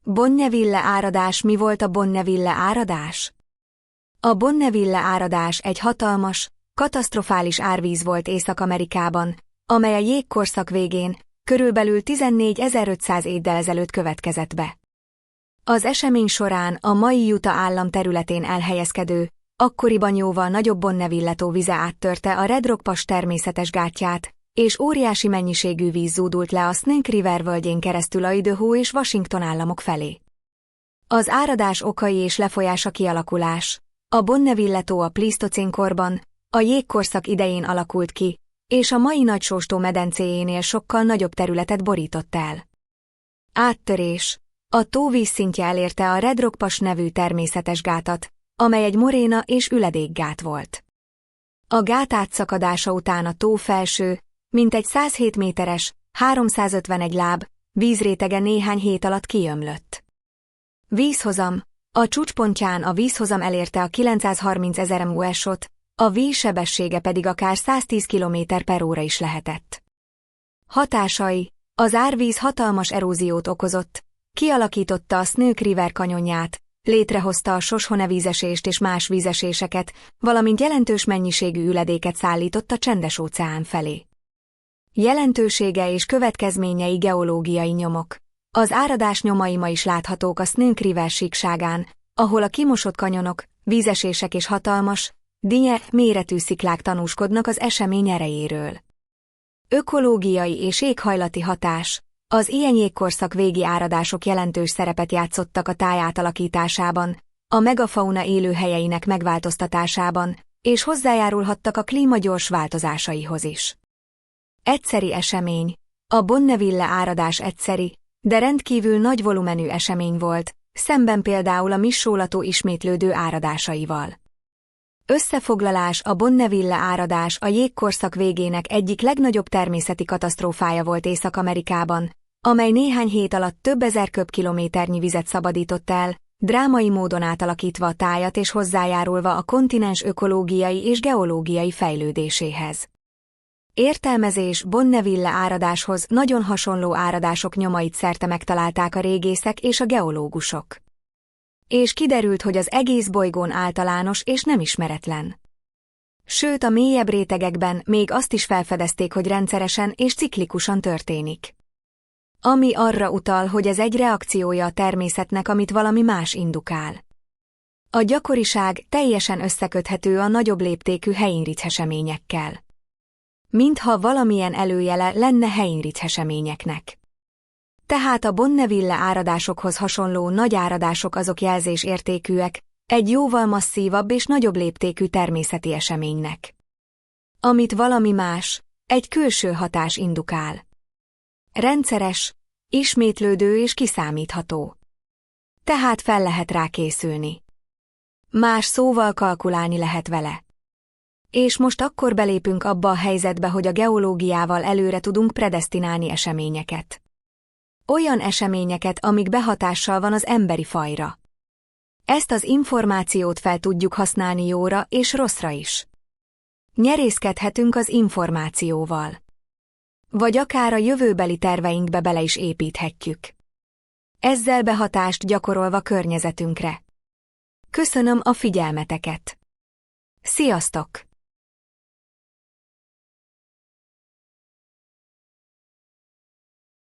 Bonneville áradás. Mi volt a Bonneville áradás? A Bonneville áradás egy hatalmas, katasztrofális árvíz volt Észak-Amerikában, amely a jégkorszak végén, körülbelül 14.500 évvel ezelőtt következett be. Az esemény során a mai Utah állam területén elhelyezkedő, akkoriban jóval nagyobb Bonneville tó vize áttörte a Red Rock Pass természetes gátját, és óriási mennyiségű víz zúdult le a Snake River völgyén keresztül Idaho és Washington államok felé. Az áradás okai és lefolyása kialakulás. A Bonneville tó a plisztocén-korban, a jégkorszak idején alakult ki, és a mai Nagy-Sóstó medencéjénél sokkal nagyobb területet borított el. Áttörés. A tó vízszintje elérte a Red Rock Pass nevű természetes gátat, amely egy moréna és üledékgát volt. A gát átszakadása után a tó felső, mintegy 107 méteres, 351 láb, vízrétege néhány hét alatt kiömlött. Vízhozam. A csúcspontján a vízhozam elérte a 930 000 ms-ot, a víz sebessége pedig akár 110 km/h is lehetett. Hatásai. Az árvíz hatalmas eróziót okozott, kialakította a Snake River kanyonját, létrehozta a Shoshone vízesést és más vízeséseket, valamint jelentős mennyiségű üledéket szállított a Csendes-óceán felé. Jelentősége és következményei. Geológiai nyomok. Az áradás nyomai ma is láthatók a Snake River síkságán, ahol a kimosott kanyonok, vízesések és hatalmas, dinnye méretű sziklák tanúskodnak az esemény erejéről. Ökológiai és éghajlati hatás. Az ilyen jégkorszak végi áradások jelentős szerepet játszottak a táj átalakításában, a megafauna élőhelyeinek megváltoztatásában, és hozzájárulhattak a klíma gyors változásaihoz is. Egyszeri esemény. A Bonneville áradás egyszeri, de rendkívül nagy volumenű esemény volt, szemben például a Missólató ismétlődő áradásaival. Összefoglalás. A Bonneville áradás a jégkorszak végének egyik legnagyobb természeti katasztrófája volt Észak-Amerikában, amely néhány hét alatt több ezer köbkilométernyi vizet szabadított el, drámai módon átalakítva a tájat és hozzájárulva a kontinens ökológiai és geológiai fejlődéséhez. Értelmezés. Bonneville áradáshoz nagyon hasonló áradások nyomait szerte megtalálták a régészek és a geológusok. És kiderült, hogy az egész bolygón általános és nem ismeretlen. Sőt, a mélyebb rétegekben még azt is felfedezték, hogy rendszeresen és ciklikusan történik. Ami arra utal, hogy ez egy reakciója a természetnek, amit valami más indukál. A gyakoriság teljesen összeköthető a nagyobb léptékű Heinrich eseményekkel. Mintha valamilyen előjele lenne Heinrich eseményeknek. Tehát a Bonneville áradásokhoz hasonló nagy áradások azok jelzésértékűek, egy jóval masszívabb és nagyobb léptékű természeti eseménynek. Amit valami más, egy külső hatás indukál. Rendszeres, ismétlődő és kiszámítható. Tehát fel lehet rá készülni. Más szóval kalkulálni lehet vele. És most akkor belépünk abba a helyzetbe, hogy a geológiával előre tudunk predesztinálni eseményeket. Olyan eseményeket, amik behatással van az emberi fajra. Ezt az információt fel tudjuk használni jóra és rosszra is. Nyerészkedhetünk az információval. Vagy akár a jövőbeli terveinkbe bele is építhetjük. Ezzel behatást gyakorolva környezetünkre. Köszönöm a figyelmeteket. Sziasztok!